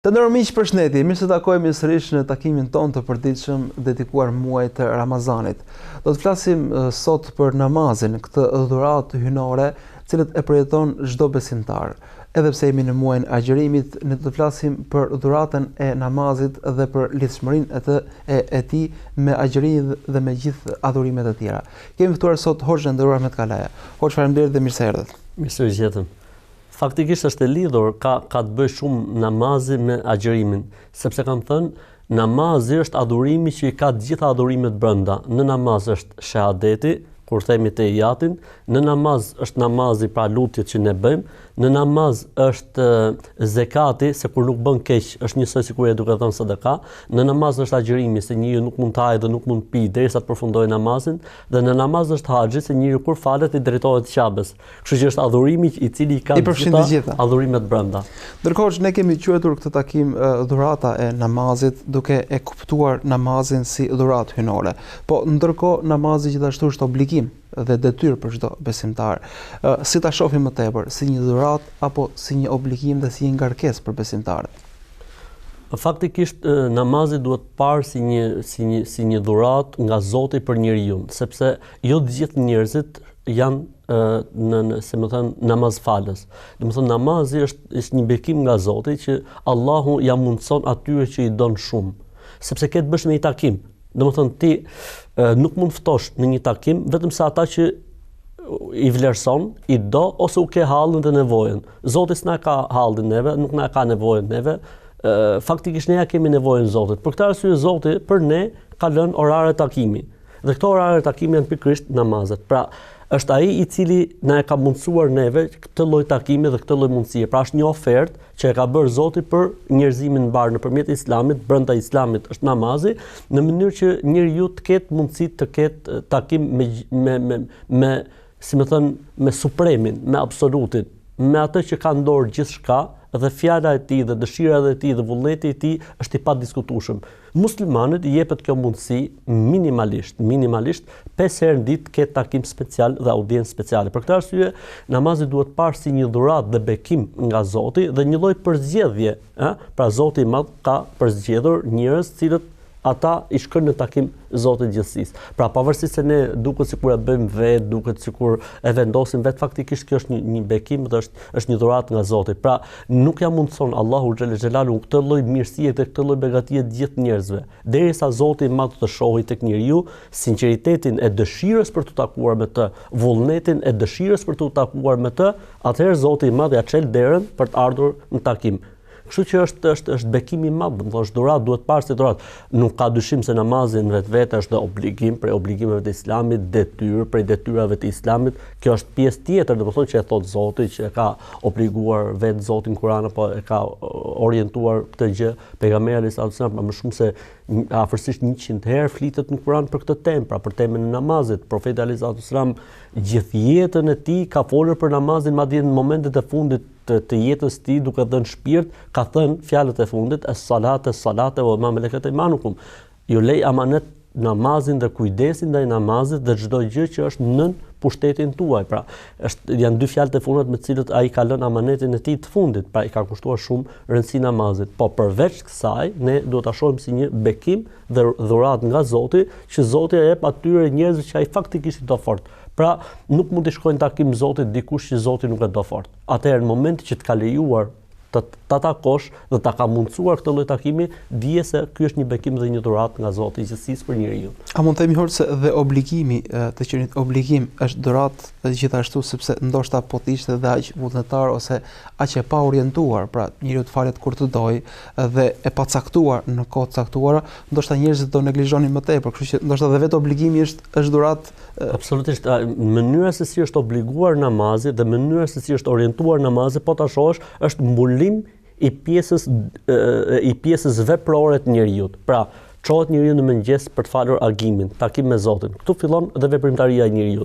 Të nderuar miq, përshëndetje. Mirë se takohemi sërish në takimin tonë të përditshëm dedikuar muajit të Ramazanit. Do të flasim sot për namazin, këtë dhuratë hynore, të cilët e përjeton çdo besimtar. Edhe pse jemi në muajin e agjërimit, ne do të flasim për dhuratën e namazit dhe për lidhshmërinë e tij me agjërinë dhe me gjithë adhurimet e tjera. Kemi ftuar sot Hoxhën e nderuar Ahmet Kalaja. Hoxh, faleminderit dhe mirë se erdhët. Mirë se u gjetëm. Faktikisht është e lidhur, ka të bëjë shumë namazi me agjërimin, sepse kam thënë, namazi është adhurimi që i ka të gjitha adhurimet brenda. Në namaz është shahadeti, kur themi tehiyatin, në namaz është namazi pra lutjet që ne bëjmë, në namaz është zekati, se kur nuk bën keq është njësoj sikur e duke dhënë sadaka, në namaz është agjërimi, se njeriu nuk mund të hajë dhe nuk mund të pijë derisa të përfundojë namazin, dhe në namaz është haxhi, se njeriu kur falet i drejtohet Ka'bes. Kështu që është adhurimi i cili ka të gjitha adhurimet brenda. Ndërkohë ne kemi quajtur këtë takim dhurata e namazit, duke e kuptuar namazin si dhuratë hynore. Po ndërkohë namazi gjithashtu është obligim dhe detyrë për çdo besimtar. Si ta shohim më tepër, si një dhuratë apo si një obligim dhe si një ngarkesë për besimtarët? Faktikisht namazi duhet parë si një dhuratë nga Zoti për njeriu, sepse jo të gjithë njerëzit janë namazfalës. Domethënë namazi është një bekim nga Zoti që Allahu ja mundson atyre që i don shumë, sepse ke të bësh me një takim. Domethënë ti nuk mund ftosh në një takim vetëm se ata që i vlerëson, i do ose u ke hallën dhe nevojën. Zoti s'na ka hallën neve, nuk na ka nevojën neve. Faktikisht ne ja kemi nevojën Zotit. Për këtë arsye Zoti për ne ka lënë orare takimi. Dhe këto orare takimi janë pikërisht namazet. Pra, është ai i cili na e ka mundsuar neve këtë lloj takimi dhe këtë lloj mundësie. Pra është një ofertë që e ka bërë Zoti për njerëzimin mbar nëpërmjet Islamit, brenda Islamit është namazi, në mënyrë që njeriu të ketë mundësi të ketë takim me supremin, me absolutin, me atë që ka në dorë gjithçka, dhe fjala e tij dhe dëshira e tij dhe vullneti i tij është i padiskutueshëm. Muslimanët i jepet kjo mundësi minimalisht 5 herë në ditë ke takim special dhe audiencë speciale. Për këtë arsye, namazi duhet parë si një dhuratë dhe bekim nga Zoti dhe një lloj përzgjedhje, Pra Zoti i Madh ka përzgjedhur njerëz të cilët ata i shkojnë në takim Zotit gjithësisë. Pra pavarësisht se ne duket sikur e bëjmë vetë, duket sikur e vendosim vetë, faktikisht kjo është një bekim dhe është një dhuratë nga Zoti. Pra nuk ja mundson Allahu xhelalu këtë lloj mirësie dhe këtë lloj begatie të gjithë njerëzve. Derisa Zoti i Madh të shohë tek njeriu sinqeritetin e dëshirës për të takuar me të, vullnetin e dëshirës për të takuar me të, atëherë Zoti i Madh ja çel derën për të ardhur në takim. Kështu që është bekim i madh, është dhuratë, duhet parë si dhuratë. Nuk ka dyshim se namazi në vetvete është obligim prej obligimeve të Islamit, detyrë prej detyrave të Islamit. Kjo është pjesë tjetër, domethënë që e thot Zoti, që e ka obliguar vetë Zoti në Kur'an apo e ka orientuar këtë gjë pejgamberi sallallahu alajhi wasallam më shumë se afërsisht 100 herë flitet në Kur'an për këtë temë, pra për temën e namazit. Profeti sallallahu alajhi wasallam gjithë jetën e tij ka folur për namazin, madje në momentet e fundit të jetës tij, duke dhënë shpirt, ka thënë fjalët e fundit: "Es-salate wa ma malakat aymanukum." Ju lej amanet namazin dhe kujdesin ndaj namazit dhe çdo gjë që është nën pushtetin tuaj. Pra, janë dy fjalët e fundit me të cilët ai ka lënë amanetin e tij të fundit. Pra, i ka kushtuar shumë rëndësi namazit. Po përveç kësaj, ne duhet ta shohim si një bekim dhe dhuratë nga Zoti, që Zoti e jep atyre njerëzve që ai faktikisht i do fort. Pra, nuk mund të shkojnë takim Zotit dikush që Zoti nuk e do fort. Atëherë në momentin që të ka lejuar ta takosh dhe ta ka mundsuar këtë lloj takimi, dije se ky është një bekim dhe një dhuratë nga Zoti i gjithësisë për njeriu. A mund të themi se dhe obligimi të qenit obligim është dhuratë gjithashtu, sepse ndoshta po të ishte dhe aq vullnetar ose aq e pa orientuar, pra njeriu të falet kur të dojë dhe e pacaktuar në kohë të caktuara, ndoshta njerëzit do neglizhonin më tepër, kështu që ndoshta dhe vetë obligimi është dhuratë. Absolutisht, mënyra se si është obliguar namazi dhe mënyra se si është orientuar namazi, po ta shohësh, është mbulim i pjesës veprore të njeriu. Pra, çohet njeriu në mëngjes për të falur agimin, takim me Zotin. Këtu fillon dhe veprimtaria e njeriu.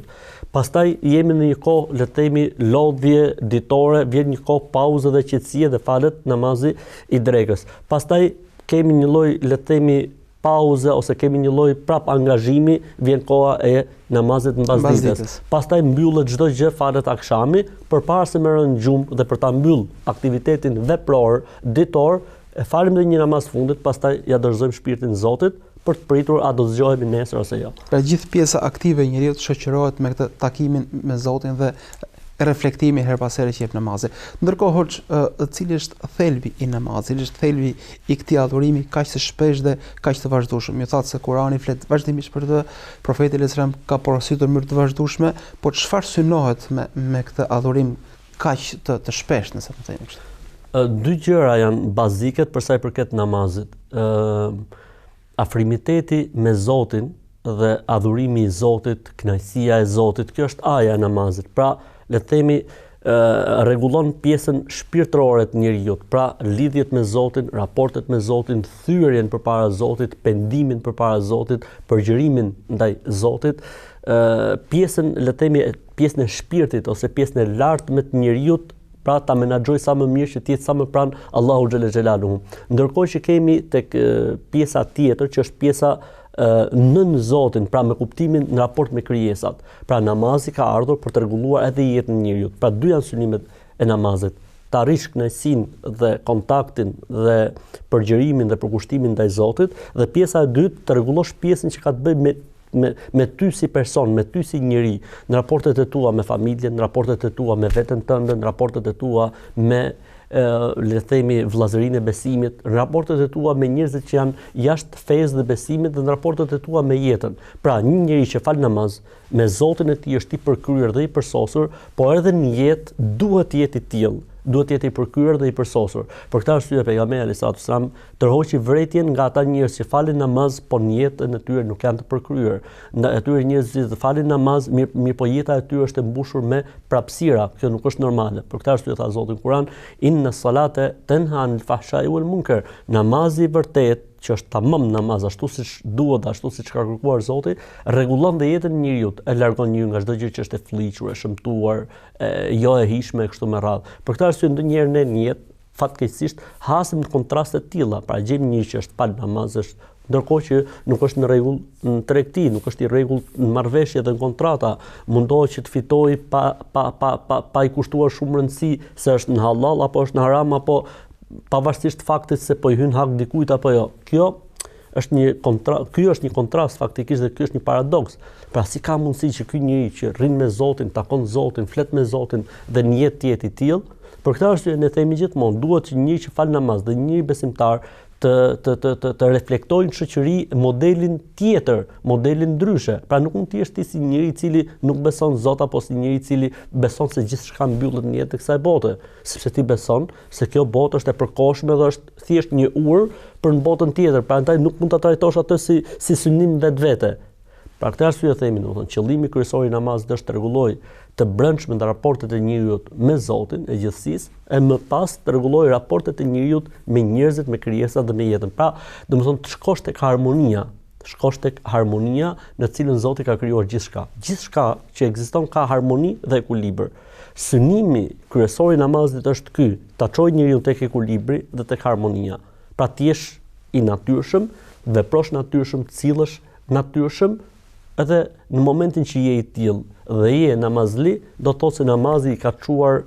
Pastaj jemi në një kohë, le të themi, lodhje ditore, vjen një kohë pauze dhe qetësie dhe falet namazi i drekës. Pastaj kemi një lloj, le të themi, pauze ose kemi një lloj prap angazhimi, vjen koha e namazit mbasdites. Pastaj mbyllet çdo gjë, falet akşami, përpara se me rënë gjumë dhe për ta mbyll aktivitetin vepror ditor, e falim dhe një namaz fundit, pastaj ja dorëzojmë shpirtin Zotit për të pritur a do zgjohemi nesër ose jo. Pra gjithë pjesa aktive e njeriu shoqërohet me këtë takimin me Zotin dhe reflektimi her pas here që jep namazi. Ndërkohë hoç, cili është thelbi i namazit, cili është thelbi i këtij adhurimi kaq të shpesh dhe kaq të vazhdueshëm. Ju thatë se Kurani flet vazhdimisht për të, profeti sallallahu alajhi wasallam ka porositur mënyrë të vazhdueshme, por çfarë synohet me këtë adhurim kaq të shpesh, nëse të themi kështu? Dy gjëra janë baziket për sa i përket namazit. Afrimiteti me Zotin dhe adhurimi i Zotit, kënaqësia e Zotit, kjo është aja e namazit. Pra, le të themi, rregullon pjesën shpirtërore të njeriu. Pra, lidhjet me Zotin, raportet me Zotin, thyrjen përpara Zotit, pendimin përpara Zotit, përgjërimin ndaj Zotit, pjesën, le të themi, pjesën e shpirtit ose pjesën e lartme të njeriu, pra ta menaxhoj sa më mirë që të jetë sa më pranë Allahu xhelle xhelaluhu. Ndërkohë që kemi tek pjesa tjetër që është pjesa nën Zotin, pra me kuptimin në raport me krijesat. Pra namazi ka ardhur për të rregulluar edhe jetën e njeriu. Pra dy janë synimet e namazit. Ta arrish kënaqësinë dhe kontaktin dhe përgjërimin dhe përkushtimin ndaj Zotit, dhe pjesa e dytë të rregullosh pjesën që ka të bëjë me ty si person, me ty si njeri, në raportet e tua me familjen, në raportet e tua me veten tënde, në raportet e tua me le të themi vllazërinë e besimit, në raportet e tua me njerëzit që janë jashtë fesë dhe besimit dhe në raportet e tua me jetën. Pra, një njeri që fal namaz me Zotin e tij është i përkryer dhe i përsosur, por edhe në jetë duhet të jetë i tillë. Duhet të jetë i përkryer dhe i përsosur. Për këtë arsye pejgamberi alayhis salam tërhoqi vërejtjen nga ata njerëz që falin namaz, por në jetën e tyre nuk janë të përkryer. Ndaj atyre njerëz që falin namaz, mirë po jeta e tyre është e mbushur me prapësira. Kjo nuk është normale. Për këtë arsye tha Zoti në Kur'an, inna salate tenha anil fahsha'i wal munkar. Namazi i vërtet që është tamam namaz, ashtu siç duhet, ashtu siç ka kërkuar Zoti, rregullon dhe jetën e njeriu, e largon njeriu nga çdo gjë që është e fllihur, e shëmtuar, jo e hijshme kështu me radhë. Për këtë arsye ndonjëherë ne në jetë fatkeqësisht hasim në kontraste të tilla, pra gjejmë një që është fal namaz, është ndërkohë që nuk është në rregull në tregti, nuk është i rregullt në marrëveshje dhe në kontrata, mundohet që të fitojë pa i kushtuar shumë rëndësi se është në halal apo është në haram apo pavarësisht faktit se po i hyn hak dikujt apo jo. Ky është një kontrast faktikisht dhe ky është një paradoks. Pra si ka mundësi që ky njeri që rrin me Zotin, takon Zotin, flet me Zotin dhe në jetë të jetë i tillë? Për këtë arsye ne themi gjithmonë, duhet që njëri që fal namaz dhe njëri besimtar të reflektojnë në shoqëri modelin tjetër, modelin ndryshe. Pra nuk mund të jesh ti si njëri i cili nuk beson Zot apo si njëri i cili beson se gjithçka mbyllet në jetë të kësaj bote, sepse ti beson se kjo botë është e përkohshme dhe është thjesht një urë për në botën tjetër. Prandaj nuk mund ta trajtosh atë si synim vetvete. Pra këtë arsye themi, domethënë, qëllimi kryesor i namazit është të rregullojë të brendshme në raportet e njeriu me Zotin e gjithësisë, e më pas të rregullojë raportet e njeriu me njerëzit, me krijesat dhe me jetën. Pra, domethënë të shkosh tek harmonia në cilën Zoti ka krijuar gjithçka. Gjithçka që ekziston ka harmoni dhe ekuilibër. Synimi kryesor i namazit është ky, ta çojë njeriu tek ekuilibri dhe tek harmonia. Pra të jesh i natyrshëm, veprosh natyrshëm, cillesh natyrshëm, edhe në momentin që je i tillë dhe je namazli, do të thotë se namazi i ka çuar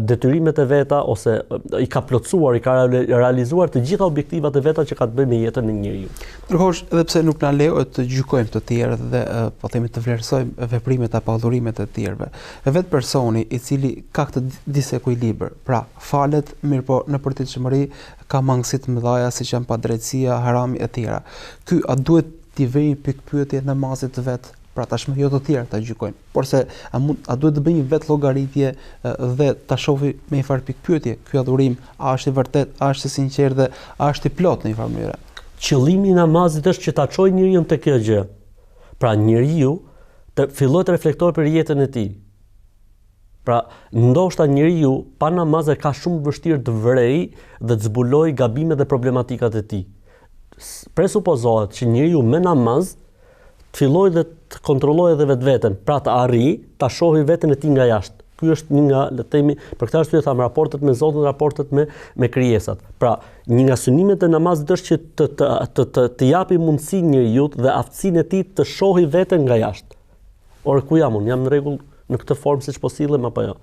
detyrimet e veta ose i ka plotësuar, i ka realizuar të gjitha objektivat e veta që ka të bëjë me jetën e njeriu. Ndërkohë, edhe pse nuk na lejohet të gjykojmë të tjerët dhe po themi të vlerësojmë veprimet apo adhurimet e tjerëve, vetë personi i cili ka këtë disekuilibër, pra falet, mirë po në përditshmëri ka mangësi të mëdha siç janë padrejtësia, harami e tjera. Ky a duhet t'i vëjë pikpyetje namazit të vet? Pra tashmë jo të tjerë ta gjykojnë, por se a duhet të bëjë një vet llogaritje dhe ta shohë me një farë pikpyetje ky adhurim, a është i vërtet, a është i sinqert dhe a është i plot në një farë mënyrë. Qëllimi i namazit është që ta çojë njeriu te kjo gjë. Pra njeriu të fillojë të reflektojë për jetën e tij. Pra ndoshta njeriu pa namaz e ka shumë vështirë të vrej dhe të zbulojë gabimet dhe problematikat e tij. Presupozohet që njeriu me namaz të fillojë dhe të kontrollojë edhe vetveten, pra të arrijë ta shohë veten e tij nga jashtë. Ky është një nga, le të themi, për këtë arsye tham raportet me Zotin, raportet me krijesat. Pra, një nga synimet e namazit është që të japi mundësi njeriu dhe aftësinë e tij të shohë veten nga jashtë. Or ku jam unë? Jam në rregull në këtë formë siç po sillem apo jo?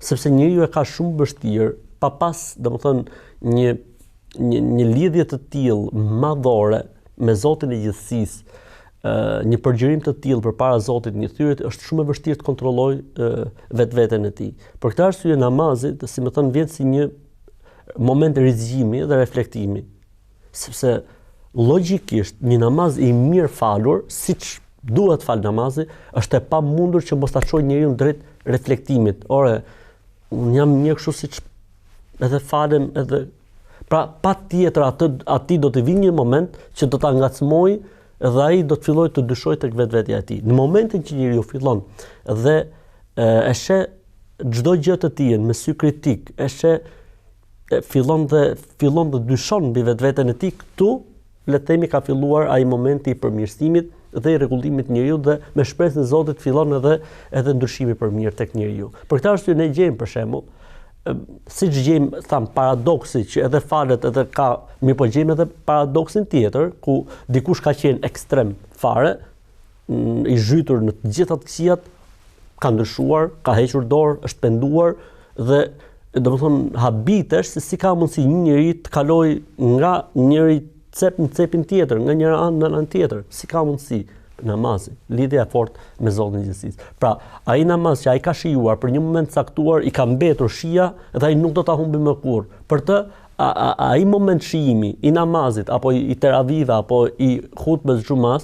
Sepse njeriu e ka shumë vështirë pa pas, domethënë, një një lidhje të tillë madhore me Zotin e gjithësisë, një përgjërim të tillë përpara Zotit, një thyrje është shumë e vështirë të kontrolloj vetveten e tij. Për këtë arsye namazi, si më thënë, vjen si një moment rizgjimi dhe reflektimi, sepse logjikisht një namaz i mirë falur, siç duhet fal namazi, është e pamundur që mos ta çojë njeriu drejt reflektimit. Ore, unë jam mirë kështu siç edhe falem edhe pra patjetër aty do të vinë një moment që do ta ngacmoj dhe ai do të fillojë të dyshojë tek vetvetja e tij. Në momentin që njeriu fillon dhe e sheh çdo gjë të tij me sy kritik, fillon të dyshon mbi vetveten e tij, këtu le të themi ka filluar ai momenti i përmirësimit dhe i rregullimit të njeriu dhe me shpresën e Zotit fillon edhe ndryshimi për mirë tek njeriu. Për këtë arsye ne gjejmë për shembull siç gjejmë paradoksi që edhe falet edhe ka, mirë po gjejmë edhe paradoksin tjetër ku dikush ka qenë ekstrem fare, i zhytur në të gjitha të këqijat, ka ndryshuar, ka hequr dorë, është penduar dhe domethënë habitesh se si ka mundësi një njeri të kalojë nga njëri cep në cepin tjetër, nga njëra anë në anën tjetër, si ka mundësi. Namazi, lidhja e fortë me Zotin e gjithësisë. Pra, ai namaz që ai ka shijuar për një moment caktuar, i ka mbetur shija dhe ai nuk do ta humbi më kurrë. Për të, ai moment shijimi i namazit apo i teravive apo i hutbes xumas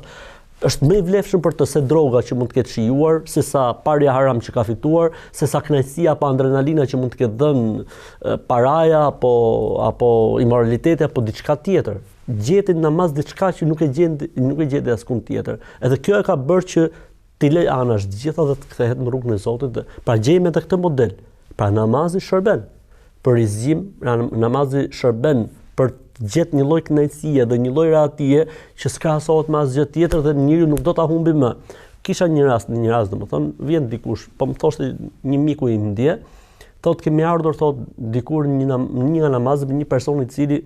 është më i vlefshëm për të se droga që mund të ketë shijuar, se sa parja haram që ka fituar, se sa kënaqësia apo adrenalina që mund të ketë dhënë paraja apo imoraliteti apo diçka tjetër. Gjeti në namaz diçka që nuk e gjeti askund tjetër. Edhe kjo e ka bërë që t'i lej anash gjitha dhe të kthehet në rrugën e Zotit. Pra gjejmë edhe këtë model. Pra namazi shërben për rizgjim, namazi shërben për të gjetë një lloj kënaqësie dhe një lloj rahatie që s'krahasohet me asgjë tjetër dhe njeriu nuk do ta humbi më. Kisha një rast domethënë, vjen dikush, po më thoshte një miku im dje, thotë kemi ardhur dikur një nga namazet me një person i cili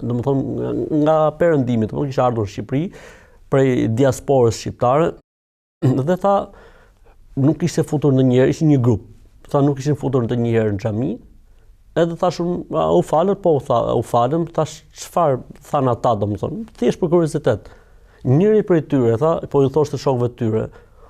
domethënë nga perëndimi, domethënë kishte ardhur në Shqipëri prej diasporës shqiptare dhe tha nuk ishte futur ndonjëherë, ishte një grup. Tha nuk ishin futur ndonjëherë në xhami. Edhe thashun, u falët, po u falëm, thash çfarë than ata domethënë, thjesht për kuriozitet. Njëri prej tyre tha, po i thoshte shokëve të tyre,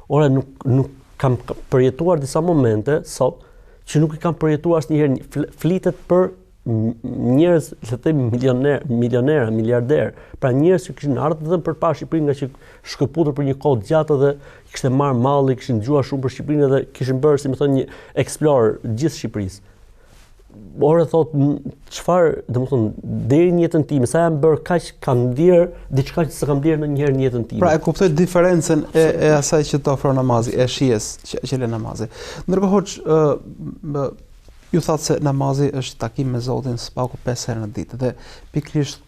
ora nuk kam përjetuar disa momente sot që nuk i kam përjetuar asnjëherë, flitet për njerëz, le të themi milionerë, miliarderë, pra njerëz që kishin ardhur dhe për të parë Shqipërinë nga që shkëputur për një kohë gjatë dhe kishte marrë malli, kishin dëgjuar shumë për Shqipërinë dhe kishin bërë, si më thonë, një explore gjithë Shqipërisë. Ora thotë, çfarë, domethënë, deri në jetën time, sa jam bërë kaq kam ndier diçka që s'kam ndier ndonjëherë në jetën time. Pra e kuptoj diferencën e asaj që të ofron namazi, e shijes që le namazi. Ndërkohë ju thatë se namazi është takim me Zotin spaku 5 herë në ditë dhe pikërisht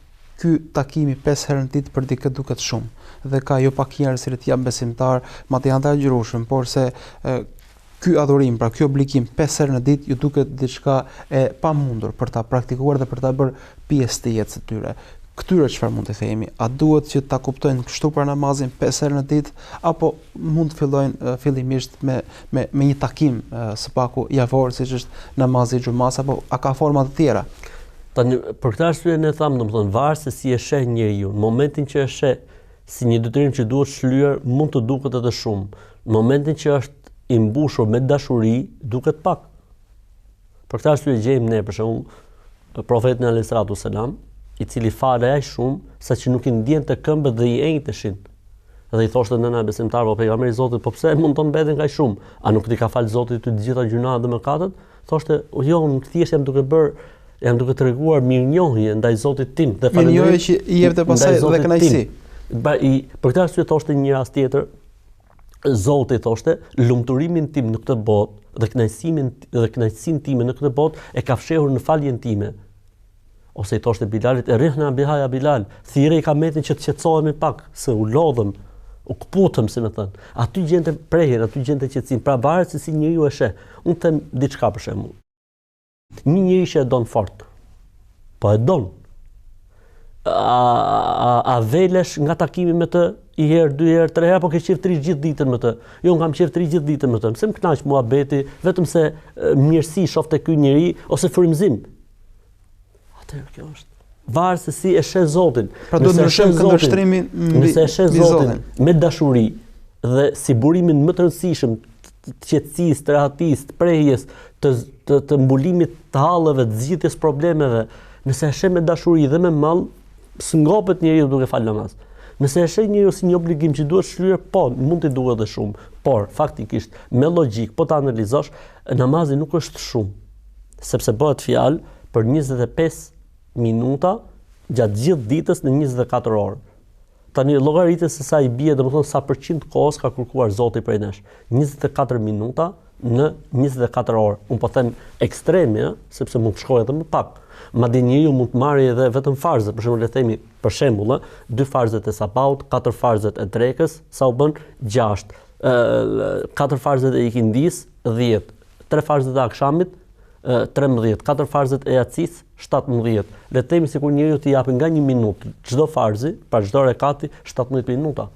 ky takimi 5 herë në ditë për dikë duket shumë dhe ka jo pak njerëz që janë besimtar, madje janë të agjërueshëm, por se ky adhurim, pra ky obligim 5 herë në ditë ju duket diçka e pamundur për ta praktikuar dhe për ta bërë pjesë të jetës së tyre. Këtyre çfarë mund të themi? A duhet që ta kuptojnë kështu për namazin 5 herë në ditë apo mund të fillojnë fillimisht me një takim së paku javor siç është namazi i xumas apo a ka forma të tjera? Tani për këtë arsye ne thamë domethënë varet se si e sheh njeriu. Në momentin që e sheh si një detyrim që duhet shlyer, mund të duket edhe shumë. Në momentin që është i mbushur me dashuri, duket pak. Për këtë arsye gjejmë ne për shembull profetin alayhis salatu selam, i cili fale aq shumë sa që nuk i ndjente këmbët dhe i enjteshin. Dhe i thoshte nëna besimtar, po pejgamberi i Zotit, po pse mund të mbeten kaq shumë? A nuk ti ka fal Zoti ty të gjitha gjunaat dhe mëkatet? Thoshte, jo, unë thjesht jam duke treguar mirënjohje ndaj Zotit tim dhe falenderoj. Mirënjohje që i jepte pasaj dhe kënaqësi. Për këtë arsye thoshte një rast tjetër, Zoti thoshte, lumturimin tim në këtë botë dhe kënaqësinë time në këtë botë e ka fshehur në faljen time. Ose i thoshte Bilalit, rihna bihaja Bilal, thirrej kametin që të qetësohemi pak, se u lodhëm, u kputëm, si më thënë. Aty gjente prehjen, aty gjente qetësim. Pra varet se si njeriu e sheh. Unë them diçka për shembull. Një njeri që e don fort, po e don. A velesh nga takimi me të i herë, 2 herë, 3 herë, apo ke qeftëri gjithë ditën me të? Jo, unë kam qeftëri gjithë ditën me të. Pse më kënaq muhabeti, vetëm se mirësi shoh te ky njeri ose frymëzim. Kjo është. varet se si e sheh Zotin. Pra do të ndryshojmë këndvështrimin nëse e sheh Zotin me dashuri dhe si burimin më të rëndësishëm të qetësisë, të rehatisë, të prehjes, të mbulimit të hallëve, të zgjidhjes problemeve, nëse e sheh me dashuri dhe me mall, s'ngopet njeriu duke fal namaz. Nëse e sheh njeriu si një obligim që duhet shlyer, po, mund të duhet edhe shumë, por faktikisht me logjik, po ta analizosh, namazi nuk është shumë, sepse bëhet fjalë për 25 minuta gjatë gjithë ditës në 24 orë. Tani llogaritë se sa i bie, domethënë sa përqind kohës ka kërkuar Zoti prej nesh. 24 minuta në 24 orë. Unë po them ekstreme, sepse mund të shkojë edhe më pak. Madje njeriu mund të marrë edhe vetëm farzet, për shembull le të themi, për shembull, 2 farzet e sabaut, 4 farzet e drekës, sa u bën 6. 4 farzet e ikindis, 10. 3 farzet e akşamit, 13, 4 farzet e yacis, 17. Le të themi sikur njeriu t'i japë nga 1 minutë çdo farzi, pra çdo rekati 17 minuta.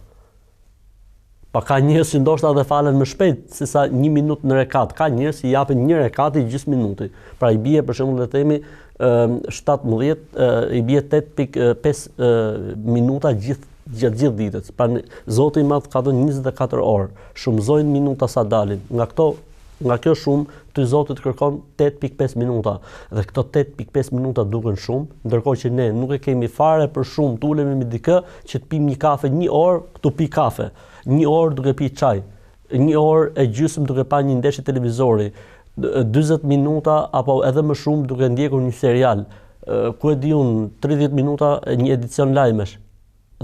Pa ka njerëz që ndoshta edhe falen më shpejt se sa 1 minutë në rekat. Ka njerëz që japin një rekati gjysmë minuti. Pra i bie për shembull le të themi 17 i bie 8.5 minuta gjatë gjithë ditës. Pra Zoti i Madh ka dhënë 24 orë. Shumëzojnë minuta sa dalin. Nga kjo shumë, ty Zoti të kërkon 8.5 minuta. Dhe këto 8.5 minuta duken shumë, ndërkohë që ne nuk e kemi fare për shumë, të ulemi me dikë që të pim një kafe 1 orë, këtu pi kafe. 1 orë duke pi çaj. 1 orë e gjysmë duke pa një ndeshje televizori. 40 minuta apo edhe më shumë duke ndjekur një serial. Ku e di unë 30 minuta një edicion lajmesh.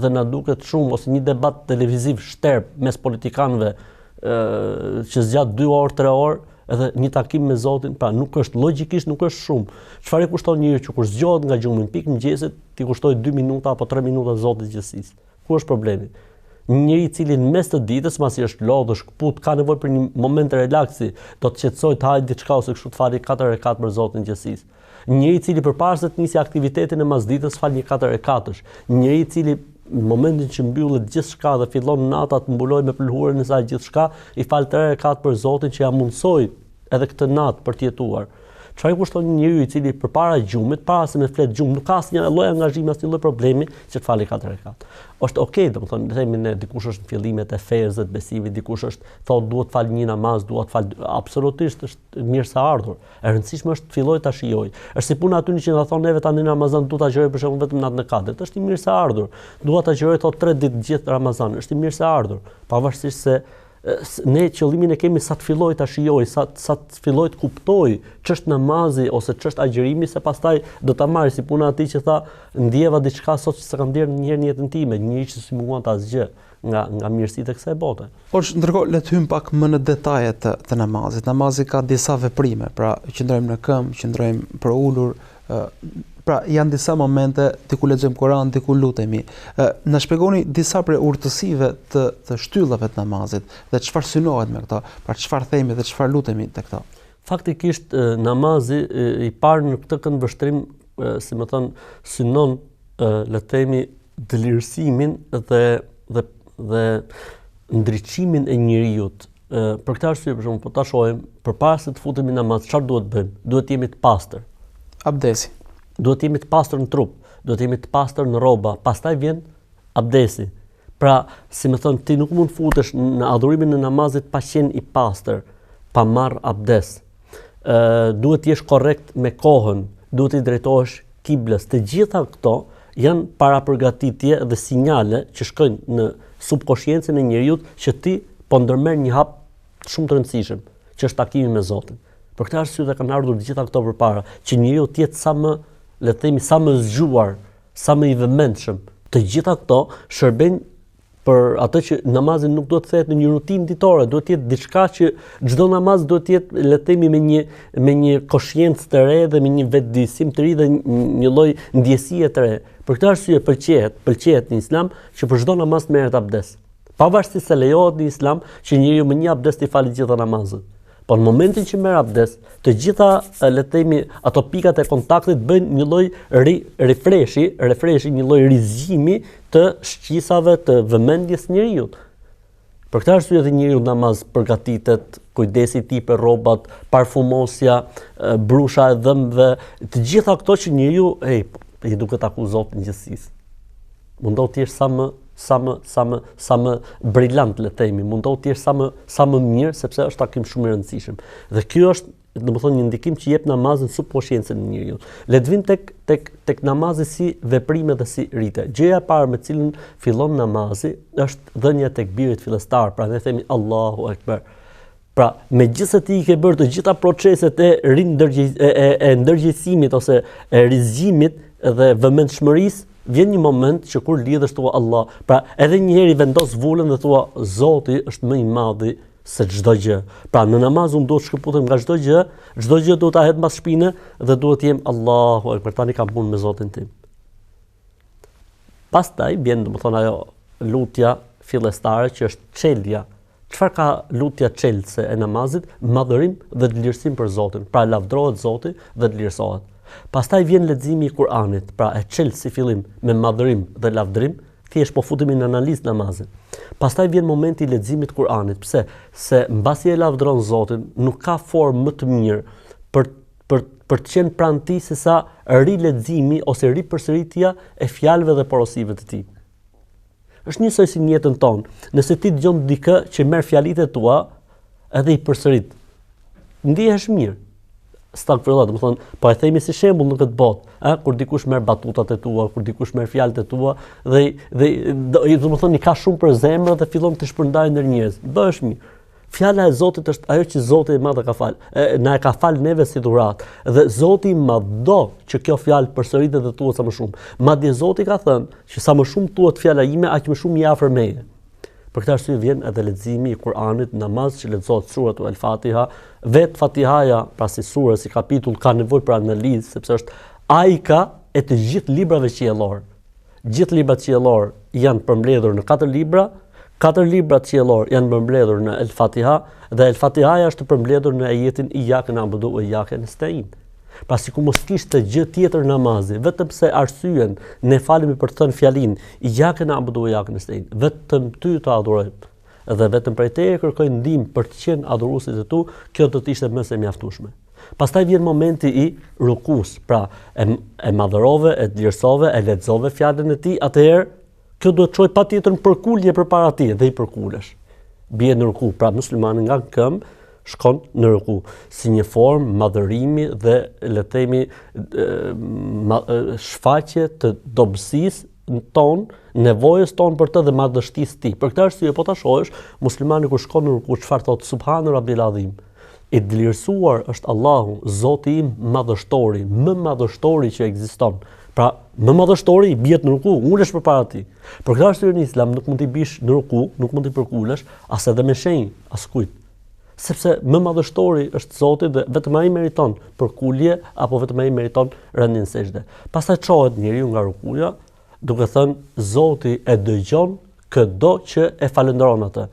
Dhe na duket shumë ose një debat televiziv shterp mes politikanëve që zgjat 2 orë, 3 orë, edhe një takim me Zotin, pra nuk është logjikisht nuk është shumë. Çfarë kushton njeriu që kur zgjohet nga gjumi pikë mëngjesit, ti kushtoj 2 minuta apo 3 minuta Zotit gjithësisë. Ku është problemi? Njëri i cili në mes të ditës, pasi është lodhë, është kput, ka nevojë për një moment relaksi, do të qetësoj të hajë diçka ose kështu të fali 4 rekat për Zotin gjithësisë. Njëri i cili përpara se të nisi aktivitetin e masditës fal një 4 rekatësh. Njëri i cili në momentin që mbyllet gjithçka dhe fillon nata të mbulojë me pluhurën e saj gjithçka, i fal 3 rekat për Zotin që ja mundsoi edhe këtë natë për të jetuar. Çfarë kushton njeriu i cili përpara gjumit, para se me flet gjum, nuk ka asnjë lloj angazhimi, asnjë lloj problemi që të fali 4 rekat. Është okay, domethënë, le të themi ne, dikush është në fillimet e fesë të besimit, dikush është thotë duhet të fal një namaz, duhet të fal, absolutisht është mirë se ardhur. E rëndësishme është të filloj ta shijoj. Është si puna aty që na thonë neve tani Ramazan duhet ta xhiroj për shembull vetëm natën e katërt. Është i mirë se ardhur. Dua ta xhiroj thotë 3 ditë gjithë Ramazan. Është i mirë se ardhur. Pavarësisht se ne qëllimin e kemi sa të filloj ta shijoj, sa të filloj të kuptoj ç'është namazi ose ç'është agjërimi, se pastaj do ta marrë si puna atij që tha ndjeva diçka sot që s'kam ndjer ndonjëherë në jetën time, njëri që si mungon ta asgjë nga mirësitë e kësaj bote. Por ndërkohë le të hym pak më në detajet të namazit. Namazi ka disa veprime, pra qëndrojmë në këmbë, qëndrojmë për ulur, pra janë disa momente diku lexojmë Kur'an, diku lutemi. Na shpjegoni disa prej urtësive të shtyllave të namazit dhe çfarë synohet me këto, pra çfarë themi dhe çfarë lutemi te këto. Faktikisht namazi i parë në këtë këndvështrim, si më thon, synon le të themi dëlirësimin dhe ndriçimin e njeriut. Për këtë arsye për shembull, po ta shohim, përpara se të futemi në namaz, çfarë duhet bëjmë? Duhet të jemi të pastër. Abdesi. Duhet të jemi të pastër në trup, duhet të jemi të pastër në rroba, pastaj vjen abdesi. Pra, si më thon, ti nuk mund futesh në adhurimin e namazit pa qenë i pastër, pa marr abdes. Duhet të jesh korrekt me kohën, duhet të drejtohesh kiblës. Të gjitha këto janë parapërgatitje dhe sinjale që shkojnë në subkonsciencën e njeriu që ti po ndërmerr një hap shumë të rëndësishëm, që është takimi me Zotin. Për këtë arsye dhe kanë ardhur të gjitha këto përpara, që njeriu të jetë sa më, le të themi, sa më zgjuar, sa më i vëmendshëm. Të gjitha këto shërbejnë për atë që namazi nuk duhet të thehet në një rutinë ditore, duhet të jetë diçka që çdo namaz duhet të jetë, le të themi, me një konsciencë të re dhe me një vetëdijsim të ri dhe një lloj ndjesie të re. Për këtë arsye pëlqehet në Islam që për çdo namaz merret abdes. Pavarësisht se lejohet në Islam që njeriu me një abdes të falë gjitha namazet. Po në momentin që merr abdes, të gjitha, le të themi, ato pikat e kontaktit bëjnë një lloj refreshi, një lloj rizgjimi të shqisave të vëmendjes njeriu. Për këtë arsye edhe njeriu namaz përgatitet, kujdesi i tij për rrobat, parfumosja, brusha e dhëmbëve, të gjitha këto që njeriu, dhe i duke taku Zotin gjithësisë. Mundohu të jesh sa më brillant, le të themi, mundohu të jesh sa më mirë, sepse është takim shumë i rëndësishëm. Dhe ky është, domethënë, një ndikim që jep namazin subkonsciencën e njeriu. Le të vim tek namazi si veprime dhe si rite. Gjëja e parë me cilën fillon namazi është dhënia e tekbirit fillestar, pra ne themi Allahu Akbar. Pra, megjithëse ti i ke bërë të gjitha proceset e ndërgjegjësimit ose e rizgjimit dhe vëmendshmërisë, vjen një moment që kur lidhesh thua Allah. Pra, edhe një herë i vendos vullën dhe thua Zoti është më i madhi se çdo gjë. Pra, në namaz unë duhet të shkëputem nga çdo gjë duhet ta hedh mbas shpinën dhe duhet të jem Allahu Akbar, tani kam punë me Zotin tim. Pastaj vjen, domethënë, ajo lutja fillestare që është çelja. Çfarë ka lutja çelëse e namazit? Madhërim dhe vlerësim për Zotin. Pra, lavdrohet Zoti dhe vlerësohet. Pastaj vjen leximi i Kur'anit, pra e çel si fillim me madhërim dhe lavdrim, thjesht po futemi në analizë namazin. Pastaj vjen momenti i leximit të Kur'anit. Pse? Se mbasi e lavdron Zotin, nuk ka formë më të mirë për të qenë pranë tij se sa rileximi ose ripërsëritja e fjalëve dhe porosive të tij. Është njësoj si në jetën tonë. Nëse ti dëgjon dikë që merr fjalitë e tua edhe i përsërit, ndihesh mirë. Stakfirullah, domethënë, po e themi si shembull në këtë botë, kur dikush merr batutat e tua, kur dikush merr fjalët e tua dhe domethënë i ka shumë për zemër dhe fillon të shpërndajë ndër njerëz. Bëhesh mirë. Fjala e Zotit është ajo që Zoti i Madh ka fal. Na e ka fal neve si dhuratë. Dhe Zoti më do që kjo fjalë përsëritet dhe thuhet sa më shumë. Madje Zoti ka thënë që sa më shumë thuhet fjala ime, aq më shumë i afër meje. Për këtë arsye vjen edhe leximi i Kur'anit, namaz që lexohet suratu Al-Fatiha, vet Fatihaja, pra si sure, si kapitull, ka nevojë për analizë, sepse është ajka e të gjithë librave qiellor. Gjithë librat qiellor janë përmbledhur në 4 libra, 4 librat qiellor janë përmbledhur në El-Fatiha dhe El-Fatihaja është përmbledhur në ajetin Iyyaka na'budu wa iyyaka nasta'in. Pra si ku mos kishte gjë tjetër namazi, vetëm se arsyen ne falemi për të thënë fjalin Iyyaka na'budu wa iyyaka nasta'in, vetëm ty të adhurojmë dhe vetëm prej teje kërkojmë ndihmë për të qenë adhuruesit e tu, kjo do të ishte më se mjaftueshme. Pastaj vjen momenti i rukus, pra e madhërove, e vlerësove, e lexove fjalën e tij, atëherë kjo duhet të çojë patjetër në përkulje përpara tij dhe i përkulesh. Bie në ruku, pra muslimani nga këmbë shkon në ruku si një formë madhërimi dhe le të themi shfaqje të dobësisë ton, nevojës ton për të dhe madhështisë tij. Për këtë arsye po ta shohësh, muslimani kur shkon në ruku çfarë thot Subhanu Rabbil Azim. I vlerësuar është Allahu, Zoti im madhështori, më madhështori që ekziston. Pra, më madhështori i bjet në ruku, ulesh përpara tij. Për këtë arsye në Islam nuk mund të bish në ruku, nuk mund të përkulesh as edhe me shenjë, as kujt. Sepse më madhështori është Zoti dhe vetëm ai meriton përkulje apo vetëm ai meriton rënien sejdë. Pastaj çohet njeriu nga rukuja, duke thënë Zoti e dëgjon çdo që e falënderon atë.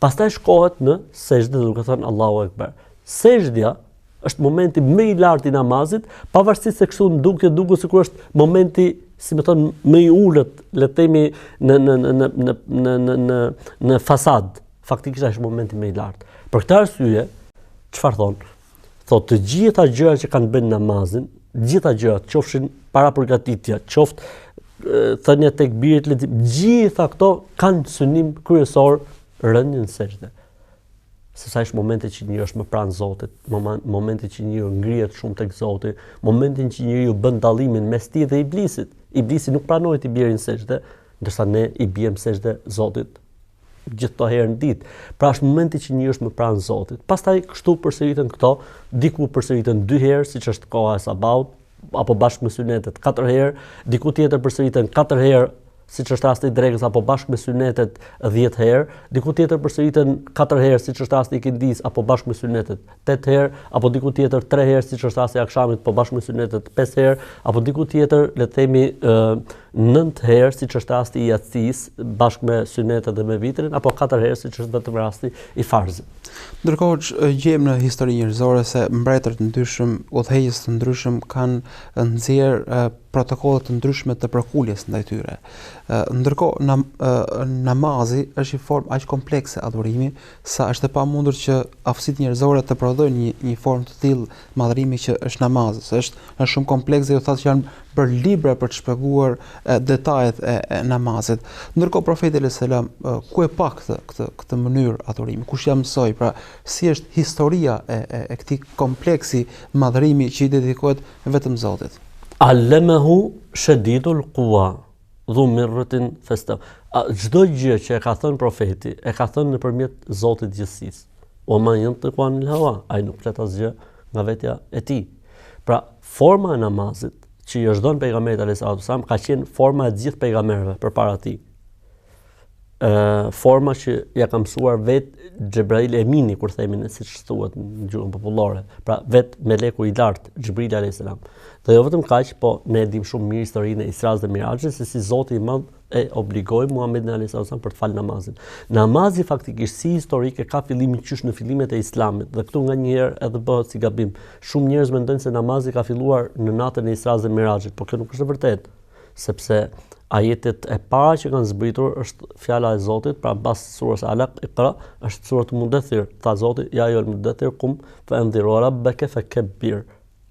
Pastaj shkohet në sejdë duke thënë Allahu Akbar. Sejdja është momenti më i lartë i namazit, pavarësisht se kështu duket sikur është momenti, si më thon, më i ulët, le të themi në fasad. Faktikisht është momenti më i lartë. Për këtë arsye, çfarë thon? Thotë të gjitha gjërat që kanë bën namazin, gjitha gjërat, qofshin para përgatitja, qoftë thënia tekbirit, gjitha këto kanë synim kryesor rënien sejdë. Sesa është momenti që njeriu është më pranë Zotit, momenti që njeriu ngrihet shumë tek Zoti, momenti që njeriu bën dallimin mes tij dhe iblisit. Iblisi nuk pranoi të bjerë në sejdë, ndërsa ne i bijmë sejdë Zotit gjithë të herë në ditë. Pra është momenti që njeriu është më pranë Zotit. Pastaj kështu përsëriten këto, diku përsëriten 2 herë, siç është koha e sabahut, apo bashkë me synetet 4 herë, diku tjetër përsëriten 4 herë, siç është rasti i drekës, apo bashkë me synetet 10 herë, diku tjetër përsëriten 4 herë, siç është rasti i kindis, apo bashkë me synetet 8 herë, apo diku tjetër 3 herë, siç është rasti i akşamit, apo bashkë me synetet 5 herë, apo diku tjetër, le të themi 9 herë, siç është rasti i yatsis, bashkë me synetet dhe me vitrin, apo 4 herë, siç është vetëm rasti i farzit. Ndërkohë gjejmë në histori njerëzore se mbretër të ndryshëm, udhëheqës të ndryshëm kanë nxjerrë protokolle të ndryshme të përkuljes ndaj tyre. Ndërkohë namazi është një formë aq komplekse adhurimi sa është e pamundur që aftësitë njerëzore të prodhojnë një formë të tillë madhërimi që është namazi. Është shumë komplekse, ju thatë që janë bërë libra për të shpjeguar detajet e namazit. Ndërkohë profeti alayhis salam ku e pa këtë mënyrë adhurimi, kush ja mësoi, pra si është historia e këtij kompleksi madhërimi që i dedikohet vetëm Zotit. Allamahu shadidul quwa dhu mirratin fastaw. Çdo gjë që e ka thënë profeti, e ka thënë nëpërmjet Zotit gjithësisë. O ma yantiqu anil hawa, ai nuk flet asgjë nga vetja e tij. Pra, forma e namazit që i është dhënë pejgamberit alayhis salam ka qenë forma e gjithë pejgamberëve përpara tij. Forma që ja ka mësuar vetë Xhebrail Emini, kur themi ne, siç thuhet në gjuhën popullore. Pra, vetë meleku i lartë, Xhibril alayhis salam. Dhe jo vetëm kaq, po ne e dim shumë mirë historinë e Isras dhe Mirajit, se si Zoti i Madh e obligoi Muhamedit alayhis salam për të falë namazin. Namazi faktikisht si historike ka fillimin qysh në fillimet e Islamit, dhe këtu nganjëherë edhe bëhet si gabim. Shumë njerëz mendojnë se namazi ka filluar në natën e Isras dhe Mirajit, por kjo nuk është e vërtetë, sepse ajetet e para që kanë zbritur është fjala e Zotit, pra pas surës Alaq, Iqra, është surët Mudaththir. Tha Zoti, ja ayyuhal mudaththir qum fa anzir rabbaka fakabbir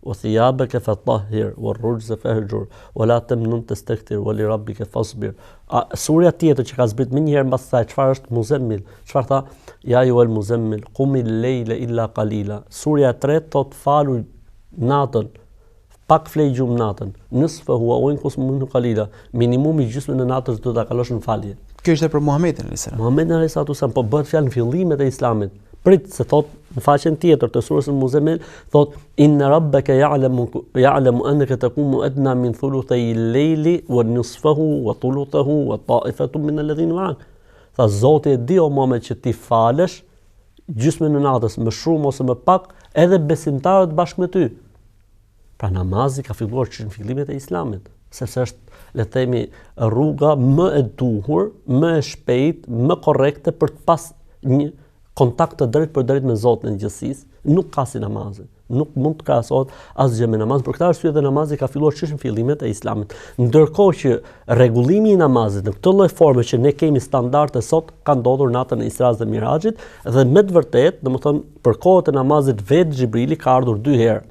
wa thiyabaka fatahhir war-rujza fahjur wa la tamnun tastakthir wa li rabbika fasbir. Surja tjetër që ka zbrit më njëherë mbas saj, çfarë është Muzammil? Çfarë tha? Ja ayyuhal muzammil qumil layla illa qalila. Surja e tretë thot falu natën, pak flej gjumë natën, nësfe hua ojnë kusë mënu qalila, minimumi gjysmën në natës do ta kalosh në falje. Kjo ishte për Muhamedit alayhis salam. Muhamedi alayhis salam, po bëhet fjalë në fillimet e Islamit. Prit se thot në faqen tjetër të surës Muzammil, thot inna rabbaka ya'lamu annaka taqumu adna min thuluthay al-layli wa nisfahu wa thuluthahu wa ta'ifatun min alladhina ma'ak. Tha Zoti e di o Muhammed që ti falesh gjysmën në natës, më shumë ose më pak, edhe besimtarët bashkë me ty. Pra namazi ka filluar që në fillimet e Islamit, sepse është, le të themi, rruga më e duhur, më e shpejt, më korrekte për të pas një kontakt të drejt për drejt me Zotin e gjithësisë. Nuk ka si namazi. Nuk mund të krahasohet asgjë me namaz. Për këtë arsye dhe namazi ka filluar që në fillimet e Islamit. Ndërkohë që rregullimi i namazit në këtë lloj forme që ne kemi standarde sot ka ndodhur natën e Isras dhe Mirajit, dhe me të vërtetë, domethënë për kohët e namazit vetë Xhibrili ka ardhur 2 herë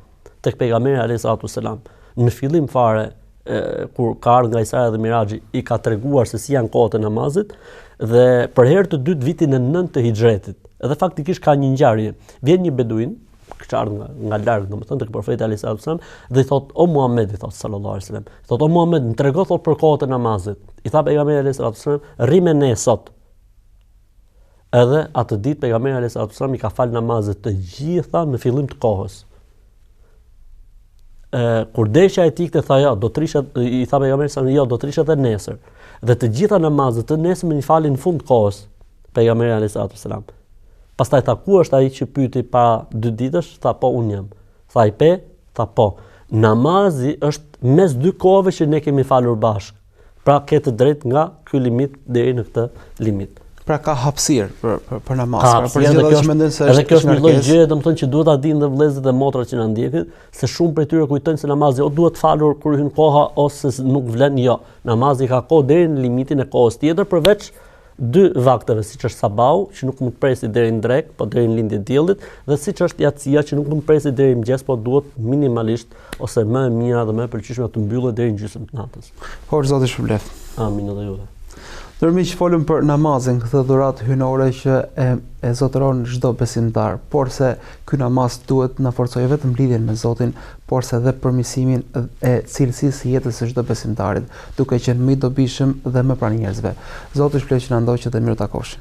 tek pejgamberi alayhis salam. Në fillim fare, kur ka ardhur nga Isra dhe Miraxhi, i ka treguar se si janë kohët e namazit, dhe për herë të dytë vitin e 9 të Hijretit. Edhe faktikisht ka një ngjarje. Vjen një beduin, që ardh nga larg, domethënë tek profeti alayhis salam, dhe i thot: "O Muhammed", i thot sallallahu alaihi wasallam, thot: "O Muhammed, më trego thot për kohët e namazit." I tha pejgamberi alayhis salam: "Rri me ne sot." Edhe atë ditë pejgamberi alayhis salam i ka fal namazet të gjitha në fillim të kohës. Kur desha e tikte tha ja, do trisha, i tha pejgamberi sa jo, do trisha edhe nesër. Dhe të gjitha namazet të nesërmen i falin në fund kohës. Pejgamberi alayhis salam. Pastaj tha ku është ai që pyeti para 2 ditësh? Tha po un jam. Tha i pe? Tha po. Namazi është mes 2 kohëve që ne kemi falur bashkë. Pra ke të drejtë nga ky limit deri në këtë limit. Pra ka hapësirë për namaz. Për gjithë që mendojnë se edhe kjo është një lloj gjëje, domethënë që duhet ta dinë dhe vëllezërit dhe motrat që na ndjekin, se shumë prej tyre kujtojnë se namazi o duhet falur kur hyn koha ose nuk vlen, jo. Namazi ka kohë deri në limitin e kohës tjetër, përveç 2 vakteve, siç është sabahu, që nuk mund të presi deri në drek, po deri në lindjen e diellit, dhe siç është yatsia, që nuk mund të presi deri në mëngjes, po duhet minimalisht ose më e mira dhe më e pëlqyeshme të mbyllet deri në gjysmën e natës. Por Zoti shpëlbeft. Amin dhe juve. Ndërmjet që folëm për namazin, këtë dhuratë hyjnore që e zotëron çdo besimtar, por se ky namaz duhet na forcojë vetëm lidhjen me Zotin, por se edhe përmirësimin e cilësisë së jetës së çdo besimtarit, duke qenë më i dobishëm dhe më pranë njerëzve. Zoti shpëlbej që na ndoqë të mirë takosh.